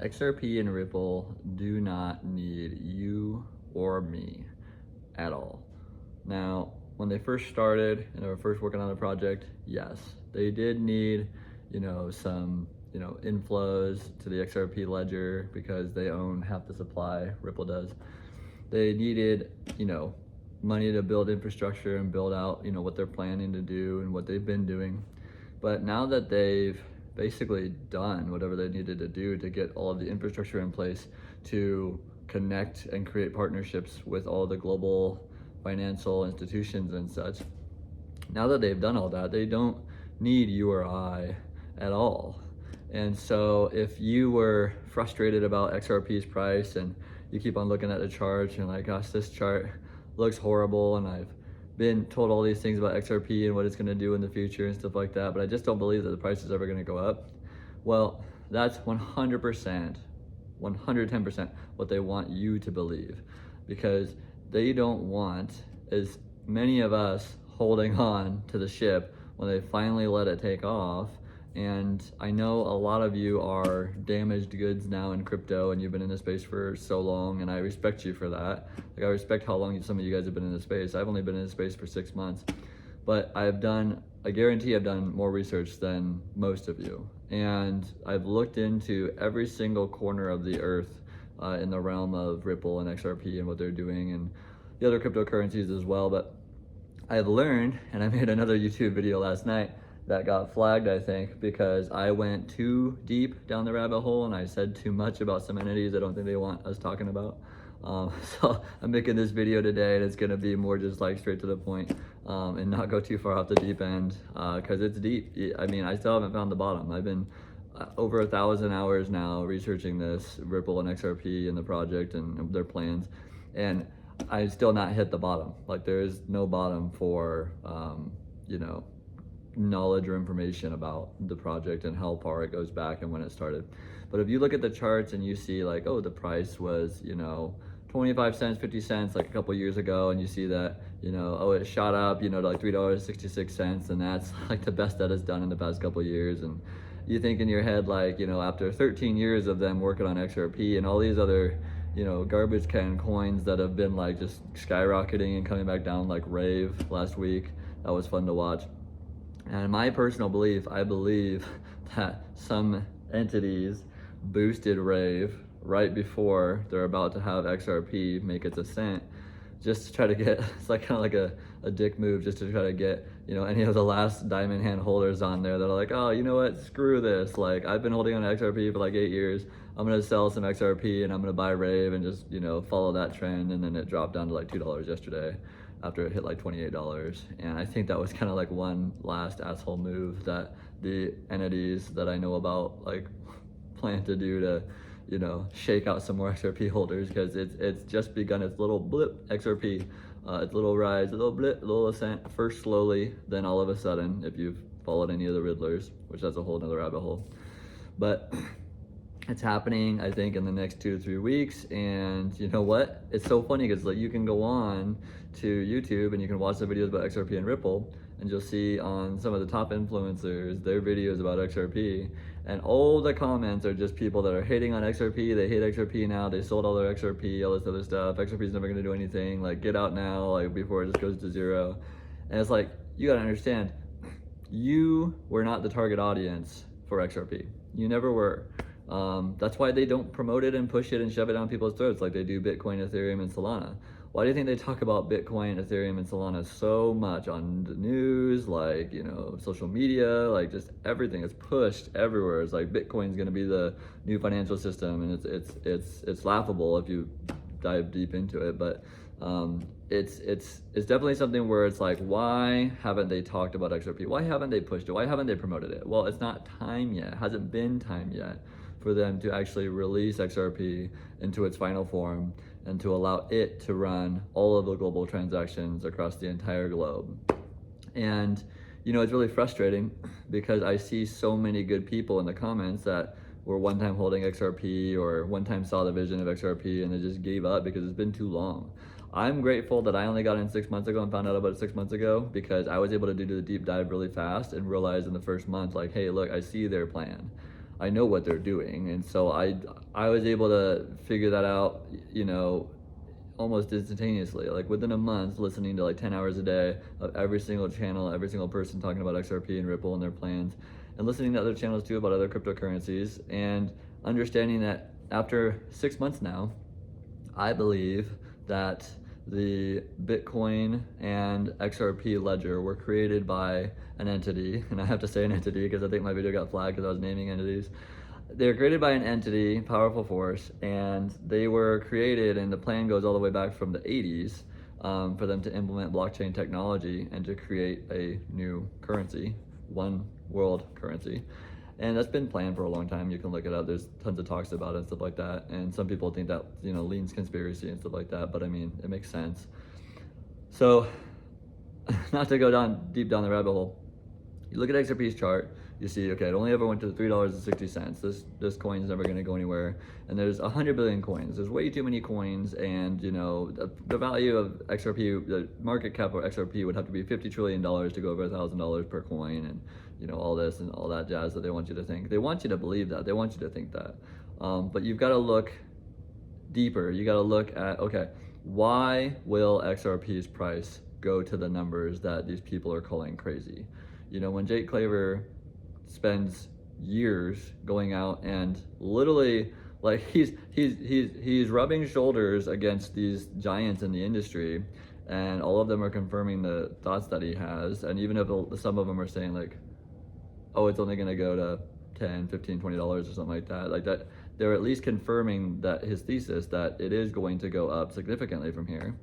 XRP and Ripple do not need you or me at all. Now, when they first started and they were first working on the project, yes, they did need, some, inflows to the XRP ledger because they own half the supply, Ripple does. They needed, money to build infrastructure and build out, what they're planning to do and what they've been doing. But now that they've basically done whatever they needed to do to get all of the infrastructure in place to connect and create partnerships with all the global financial institutions and such, now that they've done all that, they don't need you or I at all. And so if you were frustrated about XRP's price and you keep on looking at the chart and like, gosh, this chart looks horrible and I've been told all these things about XRP and what it's going to do in the future and stuff like that, but I just don't believe that the price is ever going to go up. Well, that's 100%, 110% what they want you to believe, because they don't want as many of us holding on to the ship when they finally let it take off. And I know a lot of you are damaged goods now in crypto and you've been in this space for so long, and I respect you for that. Like, I respect how long some of you guys have been in this space. I've only been in this space for 6 months, but I guarantee I've done more research than most of you. And I've looked into every single corner of the earth in the realm of Ripple and XRP and what they're doing and the other cryptocurrencies as well. But I've learned, and I made another YouTube video last night that got flagged, I think, because I went too deep down the rabbit hole and I said too much about some entities I don't think they want us talking about. So I'm making this video today and it's gonna be more just like straight to the point and not go too far off the deep end because it's deep. I mean, I still haven't found the bottom. I've been over 1,000 hours now researching this Ripple and XRP and the project and their plans, and I still not hit the bottom. Like, there is no bottom for, knowledge or information about the project and how far it goes back and when it started. But if you look at the charts and you see like, oh, the price was, 25 cents, 50 cents like a couple years ago, and you see that, oh, it shot up, to like $3.66, and that's like the best that it's done in the past couple years. And you think in your head, like, after 13 years of them working on XRP and all these other, garbage can coins that have been like just skyrocketing and coming back down, like Rave last week, that was fun to watch. And my personal belief, I believe that some entities boosted Rave right before they're about to have XRP make its ascent, just to try to get, it's like kind of like a dick move, just to try to get, any of the last diamond hand holders on there that are like, oh, you know what, screw this. Like, I've been holding on to XRP for like 8 years. I'm gonna sell some XRP and I'm gonna buy Rave and just, follow that trend. And then it dropped down to like $2 yesterday after it hit like $28. And I think that was kind of like one last asshole move that the entities that I know about like plan to do to, shake out some more XRP holders, because it's just begun its little blip XRP, its little rise, a little blip, a little ascent, first slowly, then all of a sudden, if you've followed any of the Riddlers, which that's a whole nother rabbit hole. But it's happening, I think, in the next 2 to 3 weeks. And you know what? It's so funny because like you can go on to YouTube and you can watch the videos about XRP and Ripple, and you'll see on some of the top influencers their videos about XRP, and all the comments are just people that are hating on XRP. They hate XRP now. They sold all their XRP, all this other stuff. XRP is never going to do anything. Like, get out now, like before it just goes to zero. And it's like, you got to understand, you were not the target audience for XRP. You never were. That's why they don't promote it and push it and shove it down people's throats like they do Bitcoin, Ethereum, and Solana. Why do you think they talk about Bitcoin, Ethereum, and Solana so much on the news, like, social media, like just everything? It's pushed everywhere. It's like Bitcoin's going to be the new financial system, and it's laughable if you dive deep into it. But it's definitely something where it's like, why haven't they talked about XRP? Why haven't they pushed it? Why haven't they promoted it? Well, it's not time yet. It hasn't been time yet for them to actually release XRP into its final form and to allow it to run all of the global transactions across the entire globe. And, it's really frustrating because I see so many good people in the comments that were one time holding XRP or one time saw the vision of XRP and they just gave up because it's been too long. I'm grateful that I only got in 6 months ago and found out about it 6 months ago, because I was able to do the deep dive really fast and realize in the first month, like, hey, look, I see their plan. I know what they're doing. And so I was able to figure that out, you know, almost instantaneously, like within a month, listening to like 10 hours a day of every single channel, every single person talking about XRP and Ripple and their plans, and listening to other channels too about other cryptocurrencies, and understanding that after 6 months now, I believe that the Bitcoin and XRP ledger were created by an entity, and I have to say an entity because I think my video got flagged because I was naming entities. They were created by an entity, powerful force, and they were created, and the plan goes all the way back from the 80s for them to implement blockchain technology and to create a new currency, one world currency. And that's been planned for a long time. You can look it up. There's tons of talks about it and stuff like that. And some people think that, you know, leans conspiracy and stuff like that, but I mean, it makes sense. So, not to go deep down the rabbit hole, you look at XRP's chart, you see, okay, it only ever went to $3.60. This coin's never going to go anywhere. And there's 100 billion coins. There's way too many coins, and you know the value of XRP, the market cap of XRP would have to be $50 trillion to go over $1,000 per coin, and you know all this and all that jazz that they want you to think. They want you to believe that. They want you to think that. But you've got to look deeper. You got to look at, okay, why will XRP's price go to the numbers that these people are calling crazy? You know, when Jake Claver spends years going out and literally like he's rubbing shoulders against these giants in the industry, and all of them are confirming the thoughts that he has, and even if some of them are saying like, oh, it's only going to go to 10, 15, $20 or something like that, they're at least confirming that his thesis that it is going to go up significantly from here.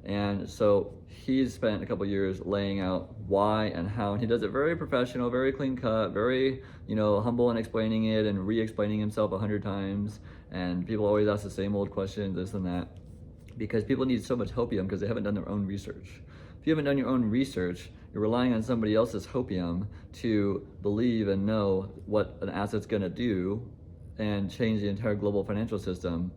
And so he's spent a couple years laying out why and how, and he does it very professional, very clean cut, very, you know, humble in explaining it and re-explaining himself 100 times. And people always ask the same old questions, this and that, because people need so much hopium because they haven't done their own research. If you haven't done your own research, you're relying on somebody else's hopium to believe and know what an asset's gonna do and change the entire global financial system.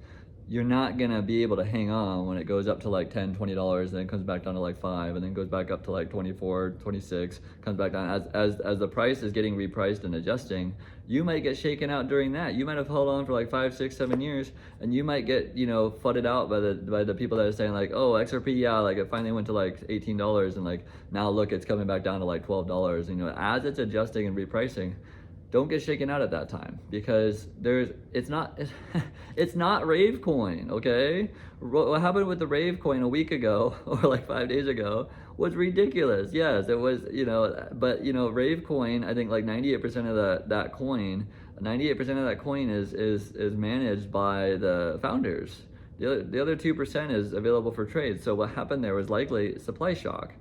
You're not gonna be able to hang on when it goes up to like $10, $20, and then comes back down to like $5, and then goes back up to like 24, 26, comes back down. As the price is getting repriced and adjusting, you might get shaken out during that. You might have held on for like 5, 6, 7 years, and you might get, you know, fudded out by the people that are saying like, oh, XRP, yeah, like it finally went to like $18, and like now look, it's coming back down to like $12. You know, as it's adjusting and repricing, don't get shaken out at that time, because it's not rave coin, okay? What happened with the rave coin a week ago or like 5 days ago was ridiculous. Yes, it was, you know, but you know, rave coin, I think like 98% of that coin is managed by the founders. The other 2% is available for trade. So what happened there was likely supply shock.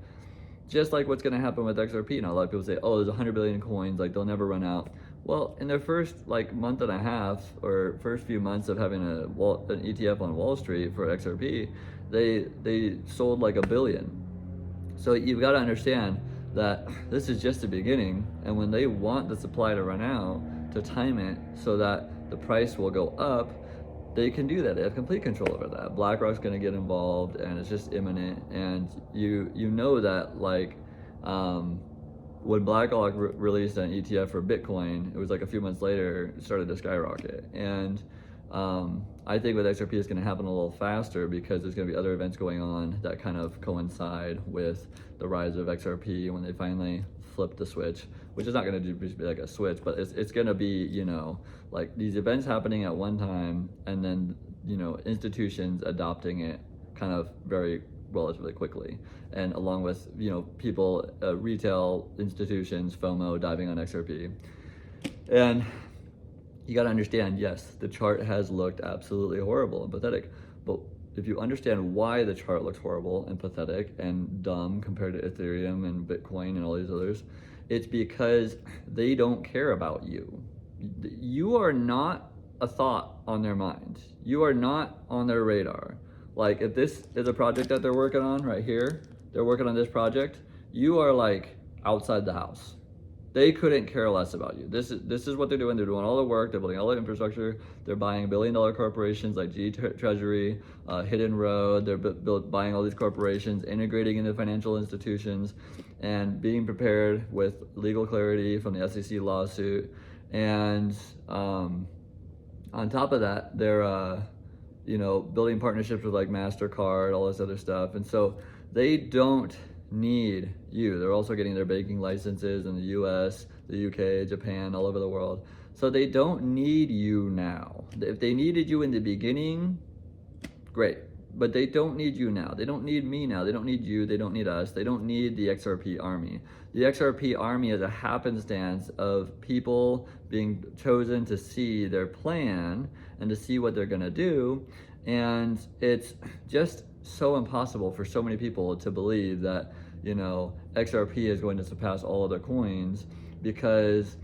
Just like what's going to happen with XRP. You know, a lot of people say, oh, there's 100 billion coins, like they'll never run out. Well, in their first like month and a half or first few months of having an ETF on Wall Street for XRP, they sold like 1 billion. So you've got to understand that this is just the beginning, and when they want the supply to run out, to time it so that the price will go up, they can do that. They have complete control over that. BlackRock's going to get involved, and it's just imminent. And you know that like when BlackRock released an ETF for Bitcoin, it was like a few months later it started to skyrocket. And I think with XRP it's going to happen a little faster because there's going to be other events going on that kind of coincide with the rise of XRP when they finally flip the switch, which is not going to be like a switch, but it's going to be, you know, like these events happening at one time, and then, you know, institutions adopting it kind of very relatively quickly, and along with, you know, people, retail institutions, FOMO, diving on XRP. And you got to understand, yes, the chart has looked absolutely horrible and pathetic, but if you understand why the chart looks horrible and pathetic and dumb compared to Ethereum and Bitcoin and all these others, it's because they don't care about you. You are not a thought on their mind. You are not on their radar. Like if this is a project that they're working on right here, they're working on this project, you are like outside the house. They couldn't care less about you. This is what they're doing. They're doing all the work. They're building all the infrastructure. They're buying billion-dollar corporations like G Treasury, Hidden Road. They're buying all these corporations, integrating into financial institutions, and being prepared with legal clarity from the SEC lawsuit. And on top of that, they're building partnerships with like MasterCard, all this other stuff. And so they don't need you. They're also getting their banking licenses in the US, the UK, Japan, all over the world. So they don't need you now. If they needed you in the beginning, great. But they don't need you now. They don't need me now. They don't need you. They don't need us. They don't need the XRP army. The XRP army is a happenstance of people being chosen to see their plan and to see what they're going to do. And it's just so impossible for so many people to believe that, XRP is going to surpass all other coins, because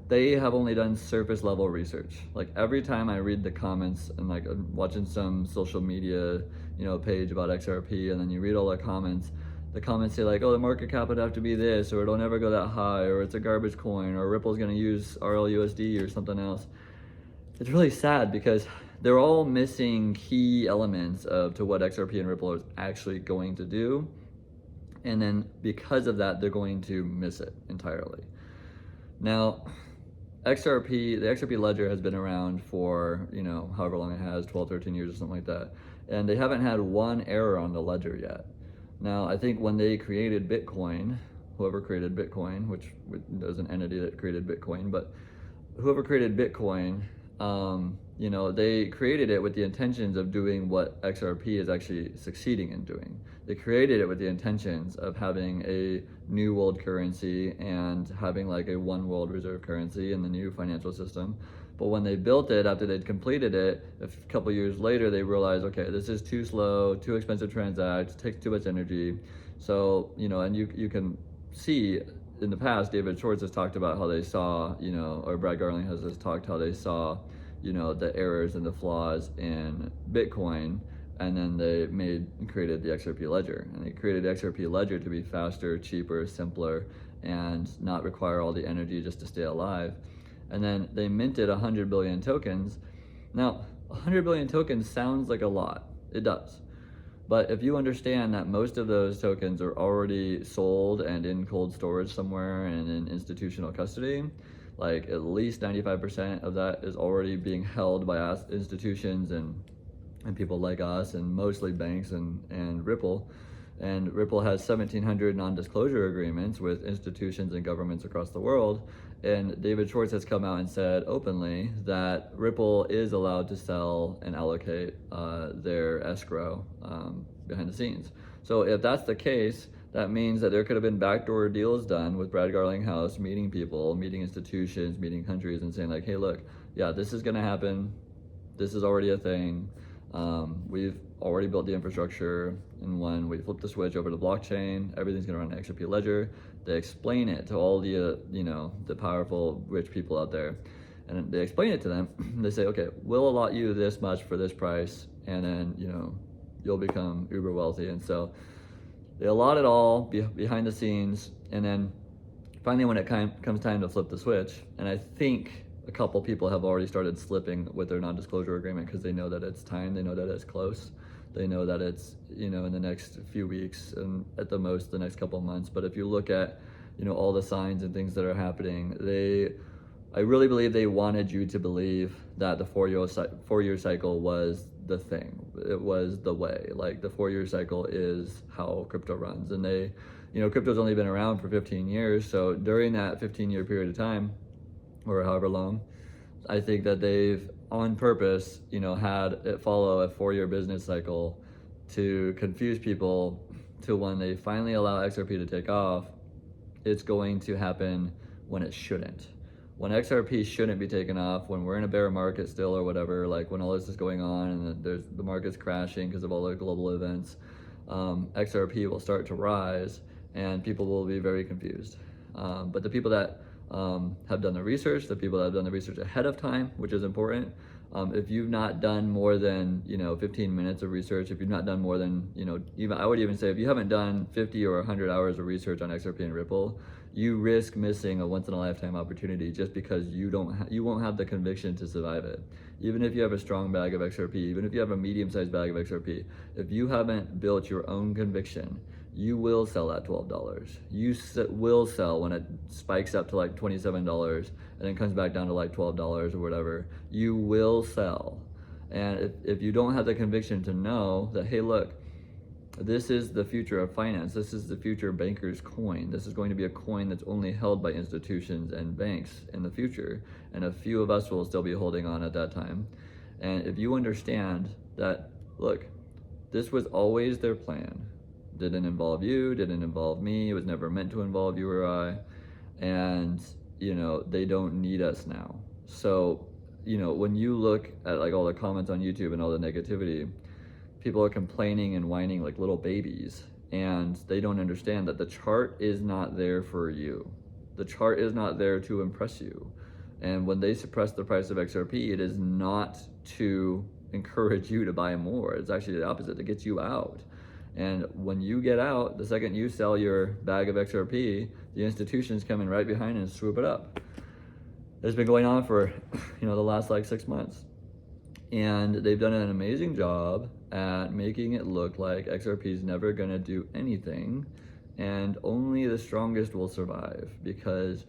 they have only done surface level research. Like every time I read the comments and like I'm watching some social media, page about XRP, and then you read all the comments say like, oh, the market cap would have to be this, or it'll never go that high, or it's a garbage coin, or Ripple's gonna use RLUSD or something else. It's really sad because they're all missing key elements to what XRP and Ripple is actually going to do. And then because of that, they're going to miss it entirely. Now, the XRP ledger has been around for, however long it has, 12, 13 years or something like that. And they haven't had one error on the ledger yet. Now, I think when they created Bitcoin, whoever created Bitcoin, which there's an entity that created Bitcoin, but whoever created Bitcoin, they created it with the intentions of doing what XRP is actually succeeding in doing. They created it with the intentions of having a new world currency and having like a one world reserve currency in the new financial system. But when they built it, after they'd completed it, a couple years later, they realized, okay, this is too slow, too expensive to transact, takes too much energy. So, and you can see in the past, David Schwartz has talked about how they saw, or Brad Garling has talked how they saw, the errors and the flaws in Bitcoin, and then they created the XRP ledger. And they created the XRP ledger to be faster, cheaper, simpler, and not require all the energy just to stay alive. And then they minted 100 billion tokens. Now, 100 billion tokens sounds like a lot. It does. But if you understand that most of those tokens are already sold and in cold storage somewhere and in institutional custody, like at least 95% of that is already being held by us, institutions and people like us, and mostly banks and Ripple. And Ripple has 1,700 non-disclosure agreements with institutions and governments across the world. And David Schwartz has come out and said openly that Ripple is allowed to sell and allocate their escrow behind the scenes. So if that's the case, that means that there could have been backdoor deals done with Brad Garlinghouse meeting people, meeting institutions, meeting countries, and saying like, hey, look, yeah, this is going to happen. This is already a thing. We've already built the infrastructure, and when we flip the switch over to blockchain, everything's going to run an XRP ledger. They explain it to all the the powerful rich people out there, and they explain it to them. They say, okay, we'll allot you this much for this price, and then you'll become uber wealthy. And so they allot it all behind the scenes, and then finally when it comes time to flip the switch, and I think a couple people have already started slipping with their non-disclosure agreement because they know that it's time, they know that it's close, they know that it's in the next few weeks and at the most the next couple of months. But if you look at all the signs and things that are happening, I really believe they wanted you to believe that the four-year cycle was the thing. It was the way. Like the 4-year cycle is how crypto runs, and crypto's only been around for 15 years. So during that 15-year period of time, or however long, I think that they've on purpose, had it follow a 4-year business cycle to confuse people to when they finally allow XRP to take off, it's going to happen when it shouldn't. When XRP shouldn't be taken off, when we're in a bear market still or whatever, like when all this is going on and the market's crashing because of all the global events, XRP will start to rise and people will be very confused. But the people that have done the research, the people that have done the research ahead of time, which is important. If you've not done more than 15 minutes of research, if you've not done more than even I would even say if you haven't done 50 or 100 hours of research on XRP and Ripple, you risk missing a once-in-a-lifetime opportunity just because you won't have the conviction to survive it. Even if you have a strong bag of XRP, even if you have a medium-sized bag of XRP, if you haven't built your own conviction you will sell at $12. You will sell when it spikes up to like $27 and then comes back down to like $12 or whatever. You will sell. And if you don't have the conviction to know that, hey, look, this is the future of finance. This is the future banker's coin. This is going to be a coin that's only held by institutions and banks in the future. And a few of us will still be holding on at that time. And if you understand that, look, this was always their plan. Didn't involve you, didn't involve me. It was never meant to involve you or I. And, they don't need us now. So, when you look at like all the comments on YouTube and all the negativity, people are complaining and whining like little babies, and they don't understand that the chart is not there for you. The chart is not there to impress you. And when they suppress the price of XRP, it is not to encourage you to buy more. It's actually the opposite, to get you out. And when you get out, the second you sell your bag of XRP, the institutions come in right behind and swoop it up. It's been going on for, the last like 6 months. And they've done an amazing job at making it look like XRP is never gonna do anything, and only the strongest will survive, because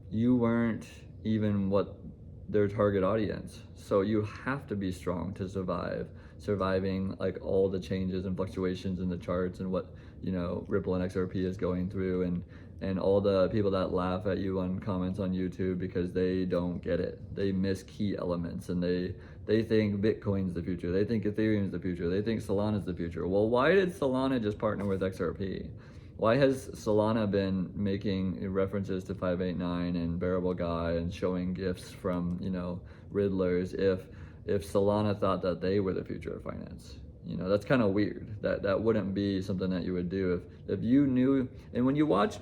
you weren't even what their target audience. So you have to be strong to surviving like all the changes and fluctuations in the charts and what, Ripple and XRP is going through, and all the people that laugh at you on comments on YouTube because they don't get it. They miss key elements, and they think Bitcoin's the future. They think Ethereum's the future. They think Solana's the future. Well, why did Solana just partner with XRP? Why has Solana been making references to 589 and Bearable Guy and showing gifts from, Riddlers if Solana thought that they were the future of finance? That's kind of weird. That wouldn't be something that you would do if you knew. And when you watch,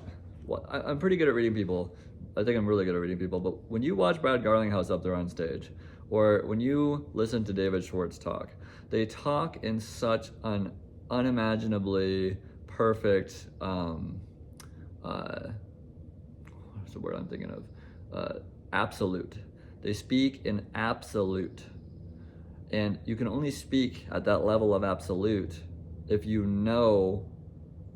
I'm pretty good at reading people. I think I'm really good at reading people. But when you watch Brad Garlinghouse up there on stage, or when you listen to David Schwartz talk, they talk in such an unimaginably perfect, what's the word I'm thinking of? Absolute. They speak in absolute. And you can only speak at that level of absolute if you know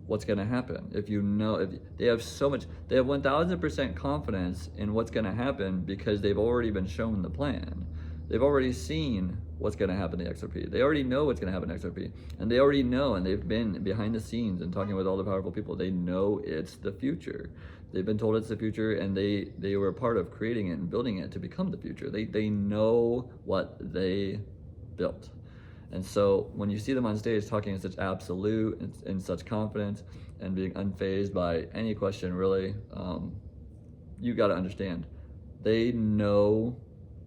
what's going to happen. If they have 1000% confidence in what's going to happen, because they've already been shown the plan. They've already seen what's going to happen to XRP. They already know what's going to happen to XRP. And they already know, and they've been behind the scenes and talking with all the powerful people. They know it's the future. They've been told it's the future, and they were a part of creating it and building it to become the future. They know what they built. And so when you see them on stage talking in such absolute and in such confidence and being unfazed by any question, really, you got to understand, they know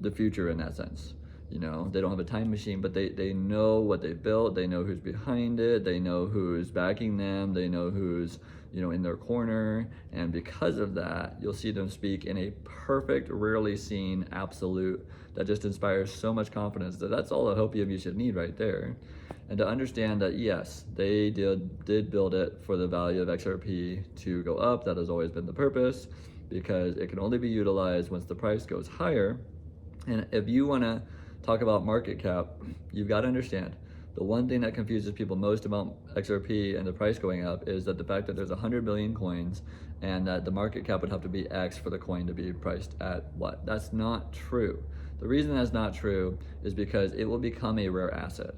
the future in that sense. They don't have a time machine, but they know what they built. They know who's behind it. They know who's backing them. They know who's, in their corner. And because of that, you'll see them speak in a perfect, rarely seen absolute that just inspires so much confidence that's all the hopium you should need right there. And to understand that, yes, they did build it for the value of XRP to go up. That has always been the purpose, because it can only be utilized once the price goes higher. And if you want to talk about market cap, you've got to understand, the one thing that confuses people most about XRP and the price going up is that the fact that there's 100 million coins and that the market cap would have to be X for the coin to be priced at what? That's not true. The reason that's not true is because it will become a rare asset.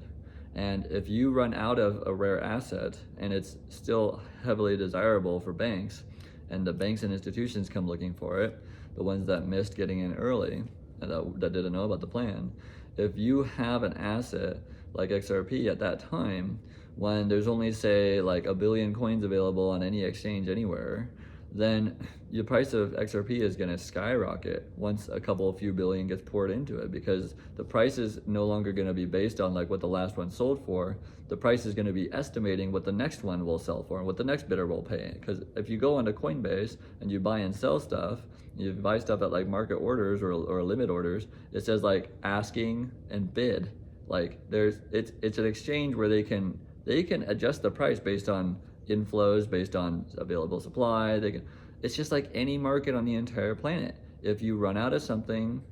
And if you run out of a rare asset and it's still heavily desirable for banks, and the banks and institutions come looking for it, the ones that missed getting in early, and that didn't know about the plan, if you have an asset like XRP at that time, when there's only, say, like 1 billion coins available on any exchange anywhere, then the price of XRP is going to skyrocket once a few billion gets poured into it, because the price is no longer going to be based on like what the last one sold for. The price is going to be estimating what the next one will sell for and what the next bidder will pay. Because if you go onto Coinbase and you buy and sell stuff, you buy stuff at like market orders or limit orders, it says like asking and bid. Like it's an exchange where they can adjust the price based on inflows, based on available supply. It's just like any market on the entire planet. If you run out of something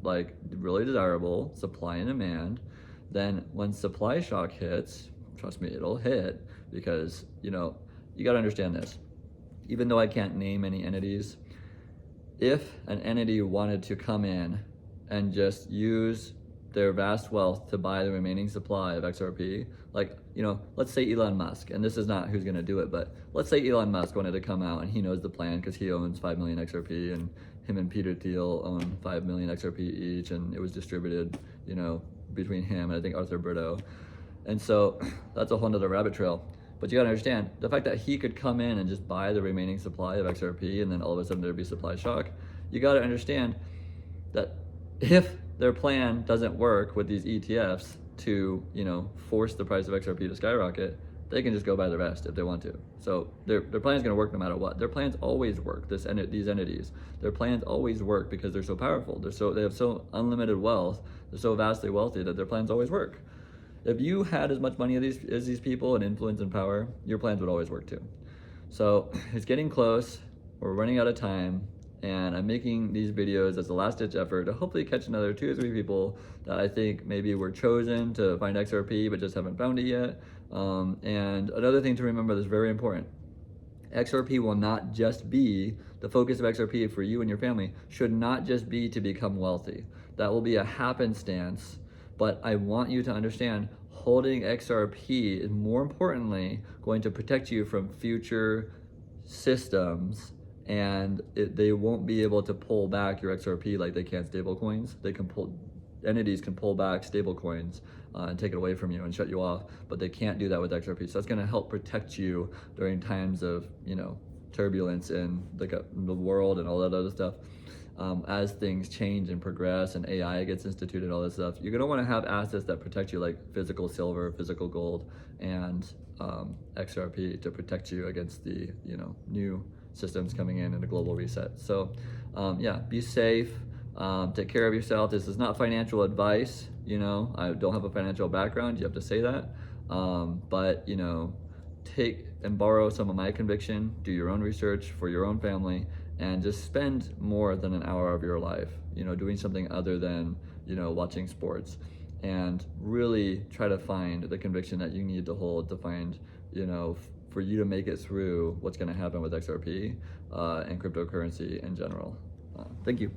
like really desirable, supply and demand, then when supply shock hits, trust me, it'll hit, because you got to understand this. Even though I can't name any entities, if an entity wanted to come in and just use their vast wealth to buy the remaining supply of XRP, like, you know, let's say Elon Musk, and this is not who's going to do it, but let's say Elon Musk wanted to come out and he knows the plan because he owns 5 million XRP, and him and Peter Thiel own 5 million XRP each, and it was distributed, you know, between him and I think Arthur Berto. And so that's a whole nother rabbit trail. But you gotta understand, the fact that he could come in and just buy the remaining supply of XRP and then all of a sudden there'd be supply shock, you gotta understand that if their plan doesn't work with these ETFs to, you know, force the price of XRP to skyrocket, they can just go buy the rest if they want to. So their plan is gonna work no matter what. Their plans always work, these entities. Their plans always work because they're so powerful. They have so unlimited wealth, they're so vastly wealthy that their plans always work. If you had as much money as these people and influence and power, your plans would always work too. So it's getting close, we're running out of time, and I'm making these videos as a last ditch effort to hopefully catch another 2 or 3 people that I think maybe were chosen to find XRP but just haven't found it yet. And another thing to remember that's very important, XRP will not just be, the focus of XRP for you and your family should not just be to become wealthy. That will be a happenstance. But I want you to understand, holding XRP is more importantly going to protect you from future systems, and they won't be able to pull back your XRP like they can stable coins. Entities can pull back stable coins and take it away from you and shut you off, but they can't do that with XRP. So that's gonna help protect you during times of, you know, turbulence in the world and all that other stuff. As things change and progress and AI gets instituted, all this stuff, you're gonna wanna have assets that protect you, like physical silver, physical gold, and XRP to protect you against the, you know, new systems coming in and a global reset. So yeah, be safe, take care of yourself. This is not financial advice, you know, I don't have a financial background, you have to say that, but, you know, take and borrow some of my conviction, do your own research for your own family, and just spend more than an hour of your life, you know, doing something other than, you know, watching sports, and really try to find the conviction that you need to hold to find, you know, for you to make it through what's going to happen with XRP and cryptocurrency in general. Thank you.